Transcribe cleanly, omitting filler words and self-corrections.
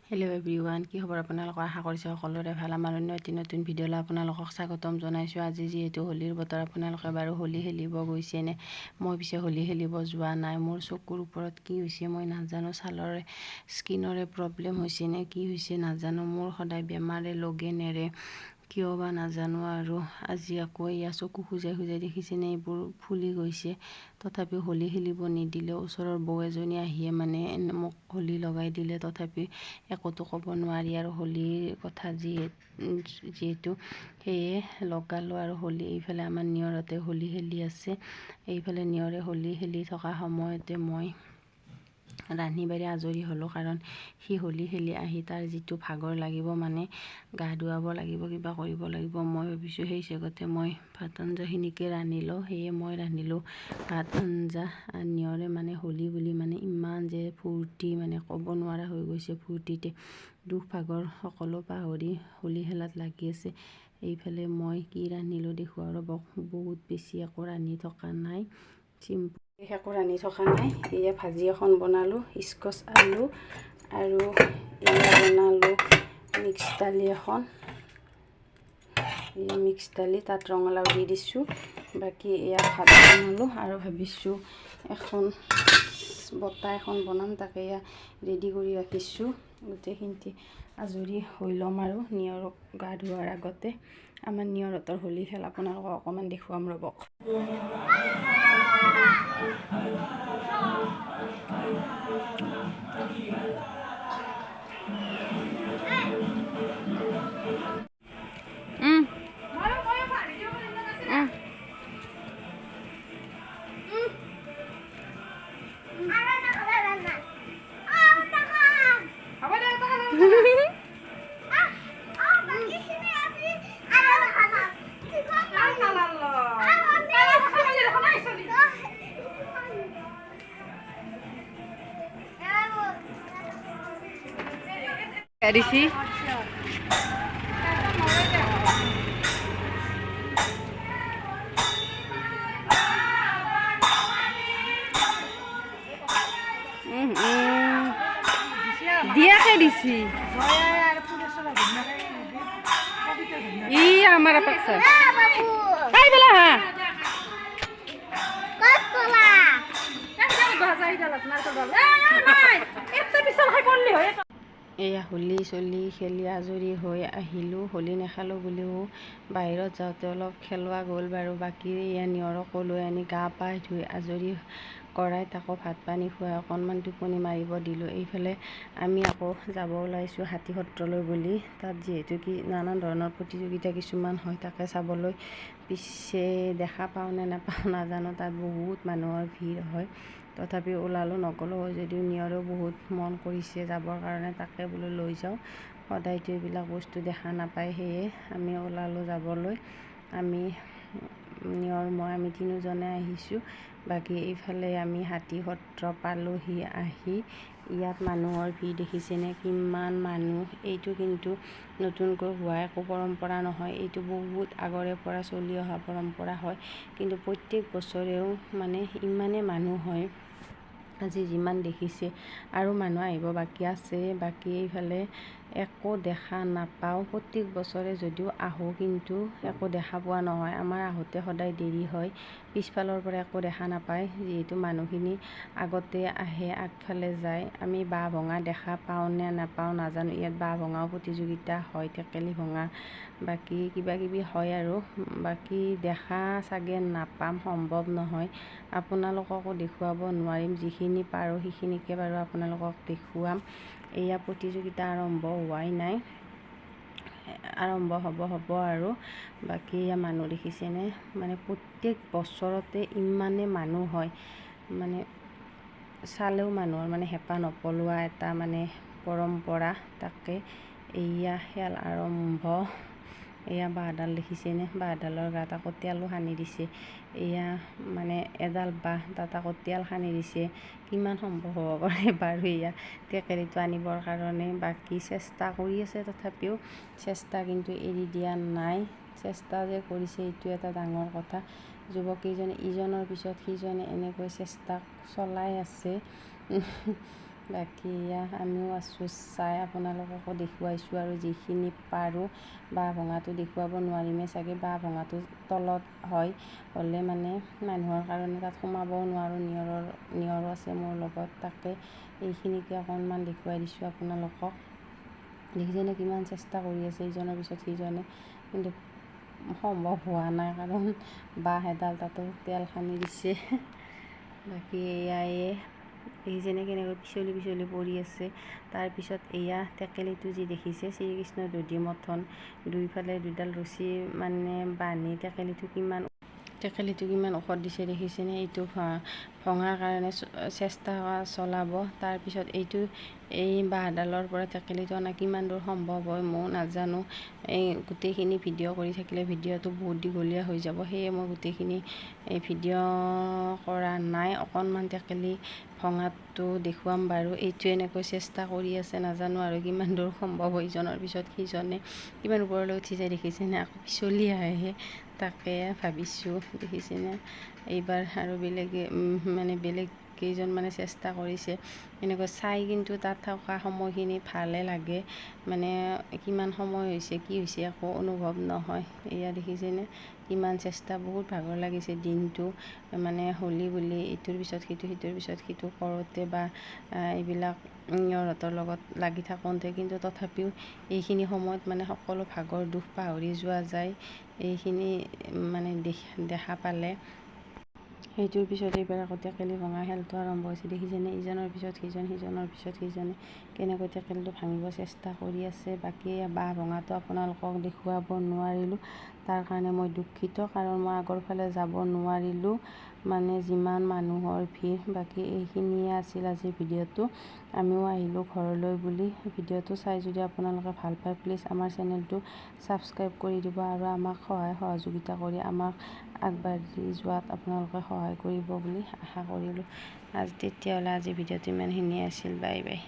Hello' everyone, কি খবৰ আপোনালোকৰ? আশা কৰিছোঁ সকলোৰে ভাল। আমাৰ অন্য এটি নতুন ভিডিঅ'লৈ আপোনালোকক স্বাগতম জনাইছোঁ। আজি যিহেতু হোলীৰ বতৰ, আপোনালোকে বাৰু হোলী খেলিব গৈছেনে? মই পিছে হোলী খেলিব যোৱা নাই। মোৰ চকুৰ ওপৰত কি হৈছে মই নাজানো। ছালৰে স্কিনৰে প্ৰব্লেম হৈছে নে কি হৈছে নাজানো। মোৰ সদায় বেমাৰে লগে নেৰে, কিয় বা নাজানো। আৰু আজি আকৌ এয়া চকু খুজাই খুজাই দেখিছেনে, এইবোৰ ফুলি গৈছে। তথাপিও হোলী খেলিব নিদিলে। ওচৰৰ বৌ এজনী আহিয়ে মানে মোক হোলী লগাই দিলে। তথাপি একোতো ক'ব নোৱাৰি আৰু হোলীৰ কথা যিহেতু সেয়ে লগালোঁ আৰু হোলী। এইফালে আমাৰ নিয়ৰতে হোলী খেলি আছে। এইফালে নিয়ৰে হোলী খেলি থকা সময়তে মই ৰান্ধি বাঢ়ি আজৰি হ'লোঁ। কাৰণ সি হোলী খেলি আহি তাৰ যিটো ভাগৰ লাগিব, মানে গা ধুৱাব লাগিব, কিবা কৰিব লাগিব। মই ভাবিছোঁ সেই জেগাতে মই ভাত আঞ্জাখিনিকে ৰান্ধি লওঁ। সেয়ে মই ৰান্ধিলোঁ ভাত আঞ্জা। নিয়ৰে মানে হোলী বুলি মানে ইমান যে ফূৰ্তি, মানে ক'ব নোৱাৰা হৈ গৈছে ফূৰ্তিতে। দুখ ভাগৰ সকলো পাহৰি হোলী খেলাত লাগি আছে। এইফালে মই কি ৰান্ধিলোঁ দেখুৱাওঁ ৰ'ব। বহুত বেছি একো ৰান্ধি থকা নাই, চিম্পুল একো ৰান্ধি থকা নাই। এয়া ভাজি এখন বনালোঁ, স্কচ আলু, আৰু এয়া বনালোঁ মিক্স দালি এখন। এই মিক্স দালি, তাত ৰঙালাও দি দিছোঁ। বাকী এয়া ভাত বনালোঁ আৰু ভাবিছোঁ এখন বটা এখন বনাম, তাকে এয়া ৰেডি কৰি ৰাখিছোঁ। গোটেইখিনি আজৰি হৈ ল'ম আৰু নিয়ৰক গা ধোৱাৰ আগতে। আমাৰ নিয়ৰহঁতৰ হোলী খেল আপোনালোকক অকণমান দেখুৱাম ৰ'বক। Dici. Dia ke dici. Iya, amar paksa. Hai bela ha. Kas bola. Jangan bahasa ini dalam nasi dalam. Nai, itu bisa hai boleh ho. এয়া হোলী চলি খেলি আজৰি হৈ আহিলোঁ। হোলী নেখালোঁ বুলিও বাহিৰত যাওঁতে অলপ খেলোৱা গ'ল বাৰু। বাকী এয়া নিয়ৰকো লৈ আনি গা পা ধুই আজৰি কৰাই তাকো ভাত পানী খুৱাই অকণমান টোপনি মাৰিব দিলোঁ। এইফালে আমি আকৌ যাব ওলাইছোঁ হাতী সত্ৰলৈ বুলি। তাত যিহেতু কি নানান ধৰণৰ প্ৰতিযোগিতা কিছুমান হয়, তাকে চাবলৈ পিছে দেখা পাওঁ নে নাপাওঁ নাজানো। তাত বহুত মানুহৰ ভিৰ হয়। তথাপিও ওলালোঁ, নগ'লোঁ হয় যদিও নিয়ৰেও বহুত মন কৰিছে যাবৰ কাৰণে। তাকে বোলো লৈ যাওঁ, সদায়তো এইবিলাক বস্তু দেখা নাপায়। সেয়ে আমি ওলালোঁ যাবলৈ। আমি নিয়ৰ মই আমি তিনিওজনে আহিছোঁ। বাকী এইফালে আমি হাতী সত্ৰ পালোহি। আহি ইয়াত মানুহৰ ভিৰ দেখিছেনে, কিমান মানুহ। এইটো কিন্তু নতুনকৈ হোৱা একো পৰম্পৰা নহয়, এইটো বহুত আগৰে পৰা চলি অহা পৰম্পৰা হয়। কিন্তু প্ৰত্যেক বছৰেও মানে ইমানে মানুহ হয়। আজি যিমান দেখিছে আৰু মানুহ আহিব বাকী আছে। বাকী এইফালে একো দেখা নাপাওঁ। প্ৰত্যেক বছৰে যদিও আহোঁ কিন্তু একো দেখা পোৱা নহয়। আমাৰ আহোঁতে সদায় দেৰি হয়, পিছফালৰ পৰা একো দেখা নাপায়। যিহেতু মানুহখিনি আগতে আহে, আগফালে যায়। আমি বাঁহ ভঙা দেখা পাওঁ নে নাপাওঁ নাজানো। ইয়াত বাঁহ ভঙাও প্ৰতিযোগিতা হয়, টেকেলি ভঙা, বাকী কিবা কিবি হয় আৰু। বাকী দেখা চাগে নাপাম, সম্ভৱ নহয়। আপোনালোককো দেখুৱাব নোৱাৰিম। যিখিনি পাৰোঁ সেইখিনিকে বাৰু আপোনালোকক দেখুৱাম। এয়া প্ৰতিযোগিতা আৰম্ভ হোৱাই নাই, আৰম্ভ হ'ব আৰু। বাকী এয়া মানুহ দেখিছেনে, মানে প্ৰত্যেক বছৰতে ইমানে মানুহ হয়, মানে চালেও মানুহৰ মানে হেঁপাহ নপলোৱা এটা মানে পৰম্পৰা। তাকে এয়া খেল আৰম্ভ। এয়া বাঁহডাল দেখিছেনে, বাঁহডালৰ গাত আকৌ তেলো সানি দিছে। এয়া মানে এডাল বাঁহ, তাত আকৌ তেল সানি দিছে। কিমান সম্ভৱ হ'ব পাৰে বাৰু এয়া টেকেলিটো আনিবৰ কাৰণে। বাকী চেষ্টা কৰি আছে, তথাপিও চেষ্টা কিন্তু এৰি দিয়া নাই। চেষ্টা যে কৰিছে এইটো এটা ডাঙৰ কথা। যুৱককেইজনে ইজনৰ পিছত সিজনে এনেকৈ চেষ্টা চলাই আছে। বাকী এয়া আমিও আছোঁ চাই, আপোনালোককো দেখুৱাইছোঁ আৰু যিখিনি পাৰোঁ। বাঁহ ভঙাটো দেখুৱাব নোৱাৰিমেই চাগে, বাঁহ ভঙাটো তলত হয়, হ'লে মানে মানুহৰ কাৰণে তাত সোমাবও নোৱাৰোঁ, নিয়ৰো আছে মোৰ লগত, তাকে এইখিনিকে অকণমান দেখুৱাই দিছোঁ আপোনালোকক। দেখিছেনে কিমান চেষ্টা কৰি আছে ইজনৰ পিছত সিজনে, কিন্তু সম্ভৱ হোৱা নাই, কাৰণ বাঁহ এডাল তাতো তেল সানি দিছে। বাকী এয়াই দেখিছেনে কেনেকৈ পিছলি পৰি আছে। তাৰপিছত এয়া টেকেলিটো যি দেখিছে, শ্ৰীকৃষ্ণ দধি মথন, দুইফালে দুডাল ৰছী মানে বান্ধি টেকেলিটো কিমান ঔষধ দিছে দেখিছেনে। এইটো ভঙাৰ কাৰণে চেষ্টা চলাব। তাৰপিছত এই বাঁহডালৰ পৰা টেকেলিটো অনা কিমান দূৰ সম্ভৱ হয় ময়ো নাজানো। এই গোটেইখিনি ভিডিঅ' কৰি থাকিলে ভিডিঅ'টো বহুত দীঘলীয়া হৈ যাব, সেয়ে মই গোটেইখিনি ভিডিঅ' কৰা নাই। অকণমান টেকেলি ভঙাটো দেখুৱাম বাৰু। এইটো এনেকৈ চেষ্টা কৰি আছে, নাজানো আৰু কিমান দূৰ সম্ভৱ হয়। ইজনৰ পিছত সিজনে কিমান ওপৰলৈ উঠি যায় দেখিছেনে, আকৌ পিছলি আহে, তাকে ভাবিছোঁ। দেখিছেনে এইবাৰ আৰু বেলেগ কেইজন মানে চেষ্টা কৰিছে এনেকৈ চাই, কিন্তু তাত থকা সময়খিনি ভালে লাগে, মানে কিমান সময় হৈছে কি হৈছে একো অনুভৱ নহয়। এয়া দেখিছেনে কিমান চেষ্টা, বহুত ভাগৰ লাগিছে দিনটো, মানে হোলী বুলি ইটোৰ পিছত সিটো সিটোৰ পিছত সিটো কৰোঁতে বা এইবিলাক ইহঁতৰ লগত লাগি থাকোঁতে, কিন্তু তথাপিও এইখিনি সময়ত মানে সকলো ভাগৰ দুখ পাহৰি যোৱা যায় এইখিনি মানে দেখা পালে। সেইটোৰ পিছত এইবাৰ আকৌ টেকেলি ভঙা খেলটো আৰম্ভ হৈছে। দেখিছেনে ইজনৰ পিছত সিজনৰ পিছত সিজনে কেনেকৈ টেকেলিটো ভাঙিব চেষ্টা কৰি আছে। বাকী বাঁহ ভঙাটো আপোনালোকক দেখুৱাব নোৱাৰিলোঁ, তাৰ কাৰণে মই দুখিত, কাৰণ মই আগৰ ফালে যাব নোৱাৰিলোঁ, মানে যিমান মানুহৰ ভিৰ। বাকী এইখিনিয়ে আছিল আজিৰ ভিডিঅ'টো। আমিও আহিলোঁ ঘৰলৈ বুলি। ভিডিঅ'টো চাই যদি আপোনালোকে ভাল পায়, প্লিজ আমাৰ চেনেলটো ছাবস্ক্ৰাইব কৰি দিব আৰু আমাক সহযোগিতা কৰি আমাক আগবাঢ়ি যোৱাত আপোনালোকে সহায় কৰিব বুলি আশা কৰিলোঁ। তেতিয়াহ'লে আজি ভিডিঅ'টো ইমানখিনিয়ে আছিল। Bye bye.